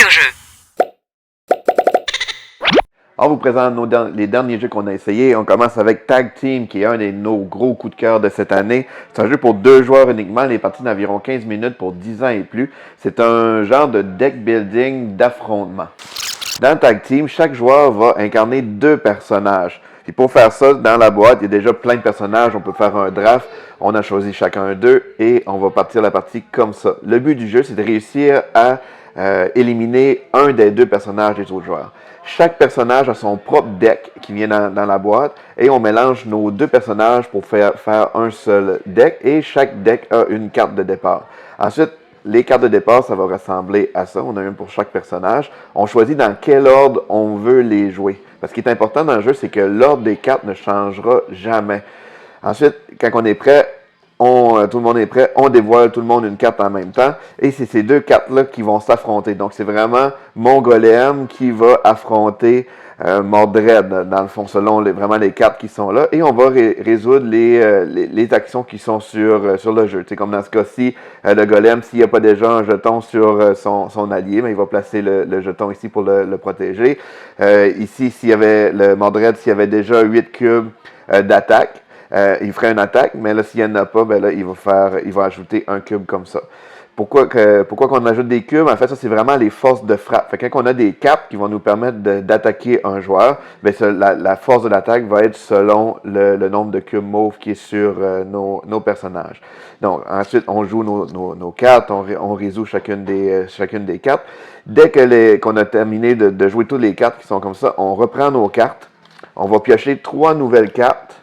au jeu. On vous présente les derniers jeux qu'on a essayés. On commence avec Tag Team, qui est un de nos gros coups de cœur de cette année. C'est un jeu pour 2 joueurs uniquement. Les parties d'environ 15 minutes pour 10 ans et plus. C'est un genre de deck building d'affrontement. Dans Tag Team, chaque joueur va incarner 2 personnages. Puis pour faire ça, dans la boîte, il y a déjà plein de personnages. On peut faire un draft. On a choisi chacun d'eux et on va partir la partie comme ça. Le but du jeu, c'est de réussir à éliminer un des 2 personnages des autres joueurs. Chaque personnage a son propre deck qui vient dans la boîte et on mélange nos 2 personnages pour faire un seul deck et chaque deck a une carte de départ. Ensuite, les cartes de départ, ça va ressembler à ça. On a une pour chaque personnage. On choisit dans quel ordre on veut les jouer. Parce ce qui est important dans le jeu, c'est que l'ordre des cartes ne changera jamais. Ensuite, quand on est prêt, tout le monde est prêt, on dévoile tout le monde une carte en même temps. Et c'est ces 2 cartes-là qui vont s'affronter. Donc, c'est vraiment mon golem qui va affronter Mordred, dans le fond, selon vraiment les cartes qui sont là. Et on va résoudre les actions qui sont sur le jeu. C'est comme dans ce cas-ci, le golem, s'il n'y a pas déjà un jeton sur son allié, mais il va placer le jeton ici pour le protéger. Ici, s'il y avait le Mordred, s'il y avait déjà 8 cubes d'attaque, il ferait une attaque, mais là, s'il n'y en a pas, ben là, il va ajouter un cube comme ça. Pourquoi qu'on ajoute des cubes? En fait, ça, c'est vraiment les forces de frappe. Fait que quand on a des cartes qui vont nous permettre d'attaquer un joueur, ben la force de l'attaque va être selon le nombre de cubes mauves qui est sur nos personnages. Donc, ensuite, on joue nos cartes, on résout chacune des cartes. Dès qu'on a terminé de jouer toutes les cartes qui sont comme ça, on reprend nos cartes. On va piocher 3 nouvelles cartes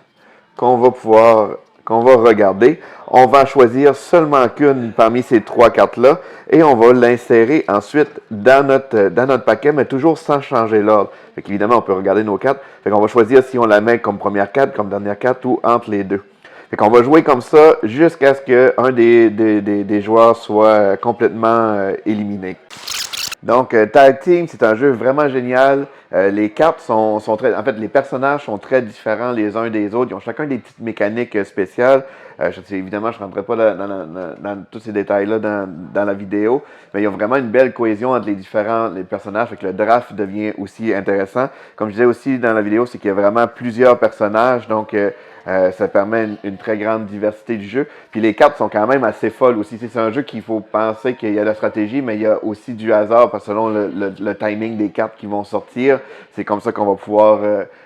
qu'on va regarder. On va choisir seulement qu'une parmi ces 3 cartes-là et on va l'insérer ensuite dans notre paquet, mais toujours sans changer l'ordre. Fait qu'évidemment, on peut regarder nos cartes. Fait qu'on va choisir si on la met comme première carte, comme dernière carte ou entre les deux. Fait qu'on va jouer comme ça jusqu'à ce qu'un des joueurs soit complètement éliminé. Donc, Tag Team, c'est un jeu vraiment génial. Les cartes sont très... En fait, les personnages sont très différents les uns des autres. Ils ont chacun des petites mécaniques spéciales. Évidemment, je ne rentrerai pas dans tous ces détails-là dans la vidéo, mais il y a vraiment une belle cohésion entre les personnages. Fait que le draft devient aussi intéressant. Comme je disais aussi dans la vidéo, c'est qu'il y a vraiment plusieurs personnages. Donc, ça permet une très grande diversité du jeu. Puis les cartes sont quand même assez folles aussi. C'est un jeu qu'il faut penser qu'il y a de la stratégie, mais il y a aussi du hasard parce que selon le timing des cartes qui vont sortir, c'est comme ça qu'on va pouvoir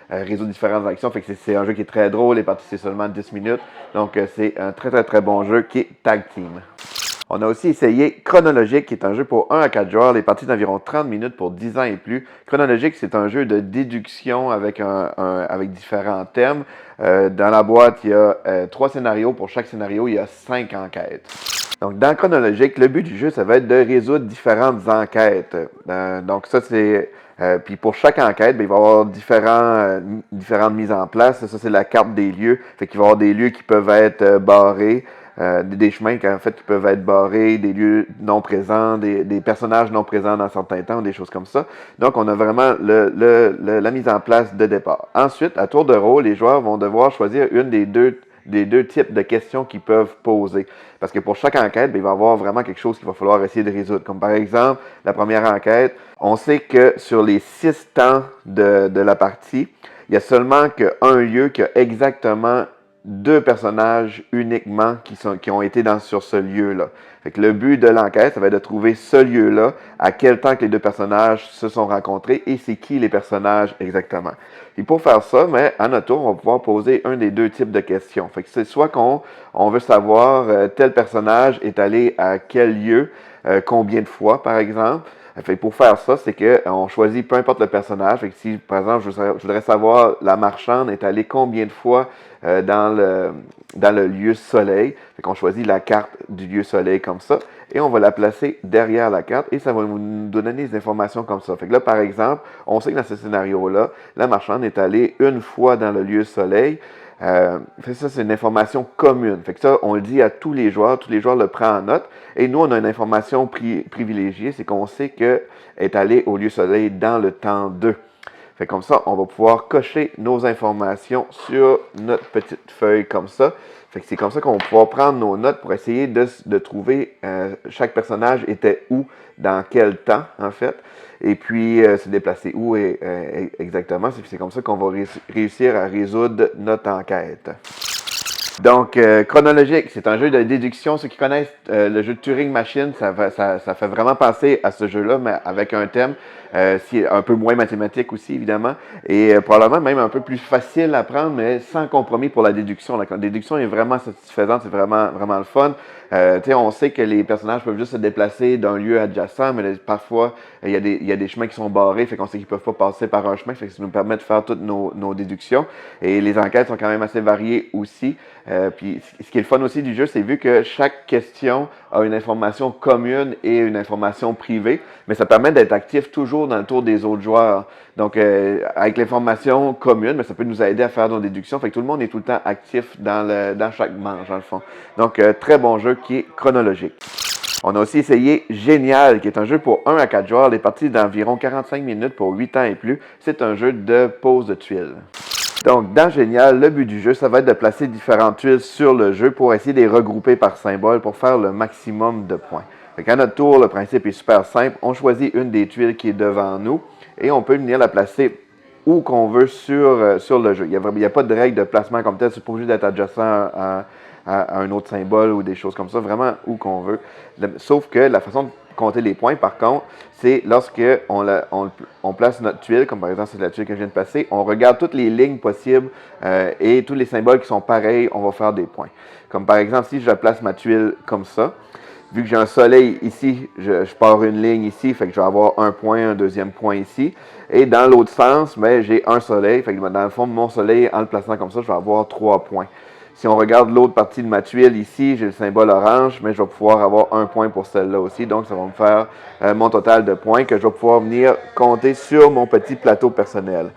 résoudre différentes actions. Fait que c'est un jeu qui est très drôle. Les parties, c'est seulement 10 minutes. Donc, c'est un très, très, très bon jeu qui est Tag Team. On a aussi essayé Chronologique, qui est un jeu pour 1 à 4 joueurs, les parties d'environ 30 minutes pour 10 ans et plus. Chronologique, c'est un jeu de déduction avec différents thèmes. Dans la boîte, il y a 3 scénarios. Pour chaque scénario, il y a 5 enquêtes. Donc, dans Chronologique, le but du jeu, ça va être de résoudre différentes enquêtes. Donc, ça, c'est... puis pour chaque enquête, ben, il va y avoir différentes mises en place. Ça, c'est la carte des lieux. Fait qu'il va y avoir des lieux qui peuvent être barrés. Des chemins en fait, qui peuvent être barrés, des lieux non présents, des personnages non présents dans certains temps, des choses comme ça. Donc, on a vraiment la mise en place de départ. Ensuite, à tour de rôle, les joueurs vont devoir choisir une des deux types de questions qu'ils peuvent poser. Parce que pour chaque enquête, il va y avoir vraiment quelque chose qu'il va falloir essayer de résoudre. Comme par exemple, la première enquête, on sait que sur les 6 temps de la partie, il y a seulement qu'un lieu qui a exactement 2 personnages uniquement qui ont été sur ce lieu-là. Fait que le but de l'enquête, ça va être de trouver ce lieu-là, à quel temps que les 2 personnages se sont rencontrés et c'est qui les personnages exactement. Et pour faire ça, mais à notre tour, on va pouvoir poser un des 2 types de questions. Fait que c'est soit qu'on veut savoir tel personnage est allé à quel lieu, combien de fois par exemple. Fait pour faire ça, c'est qu'on choisit peu importe le personnage. Fait que si, par exemple, je voudrais savoir la marchande est allée combien de fois dans le lieu soleil. Fait qu'on choisit la carte du lieu soleil comme ça. Et on va la placer derrière la carte et ça va nous donner des informations comme ça. Fait que là, par exemple, on sait que dans ce scénario-là, la marchande est allée une fois dans le lieu soleil. Ça, c'est une information commune. Fait que ça, on le dit à tous les joueurs le prennent en note. Et nous, on a une information privilégiée, c'est qu'on sait qu'elle est allée au lieu soleil dans le temps 2. Fait comme ça, on va pouvoir cocher nos informations sur notre petite feuille comme ça. Fait que c'est comme ça qu'on va pouvoir prendre nos notes pour essayer de trouver chaque personnage était où, dans quel temps, en fait. Et puis, se déplacer où exactement. C'est comme ça qu'on va réussir à résoudre notre enquête. Donc, chronologique, c'est un jeu de déduction. Ceux qui connaissent le jeu de Turing Machine, ça fait vraiment penser à ce jeu-là, mais avec un thème un peu moins mathématique aussi, évidemment, et probablement même un peu plus facile à prendre, mais sans compromis pour la déduction. La déduction est vraiment satisfaisante, c'est vraiment le fun. On sait que les personnages peuvent juste se déplacer d'un lieu adjacent, mais parfois, il y a des chemins qui sont barrés, fait qu'on sait qu'ils ne peuvent pas passer par un chemin, fait que ça nous permet de faire toutes nos déductions. Et les enquêtes sont quand même assez variées aussi. Puis ce qui est le fun aussi du jeu, c'est vu que chaque question a une information commune et une information privée, mais ça permet d'être actif toujours dans le tour des autres joueurs. Donc, avec l'information commune, mais ça peut nous aider à faire nos déductions. Fait que tout le monde est tout le temps actif dans chaque manche, dans le fond. Donc, très bon jeu qui est chronologique. On a aussi essayé Génial, qui est un jeu pour 1 à 4 joueurs. Les parties d'environ 45 minutes pour 8 ans et plus. C'est un jeu de pose de tuiles. Donc, dans Génial, le but du jeu, ça va être de placer différentes tuiles sur le jeu pour essayer de les regrouper par symbole pour faire le maximum de points. Fait qu'à notre tour, le principe est super simple. On choisit une des tuiles qui est devant nous et on peut venir la placer où qu'on veut sur le jeu. Il n'y a pas de règle de placement comme tel. C'est pas obligé d'être adjacent à un autre symbole ou des choses comme ça. Vraiment où qu'on veut. Sauf que la façon de compter les points, par contre, c'est lorsque on place notre tuile, comme par exemple c'est la tuile que je viens de placer, on regarde toutes les lignes possibles et tous les symboles qui sont pareils, on va faire des points. Comme par exemple, si je place ma tuile comme ça, vu que j'ai un soleil ici, je pars une ligne ici, fait que je vais avoir un point, un deuxième point ici. Et dans l'autre sens, ben, j'ai un soleil, fait que dans le fond, mon soleil, en le plaçant comme ça, je vais avoir 3 points. Si on regarde l'autre partie de ma tuile ici, j'ai le symbole orange, mais je vais pouvoir avoir un point pour celle-là aussi. Donc, ça va me faire mon total de points que je vais pouvoir venir compter sur mon petit plateau personnel.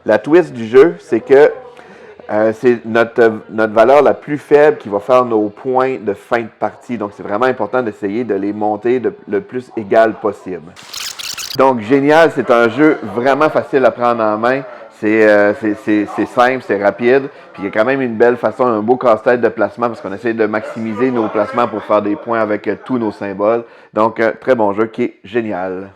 La twist du jeu, c'est que c'est notre valeur la plus faible qui va faire nos points de fin de partie. Donc, c'est vraiment important d'essayer de les monter le plus égal possible. Donc, Génial, c'est un jeu vraiment facile à prendre en main. C'est simple, c'est rapide, puis il y a quand même une belle façon, un beau casse-tête de placement parce qu'on essaie de maximiser nos placements pour faire des points avec tous nos symboles. Donc, très bon jeu qui est génial.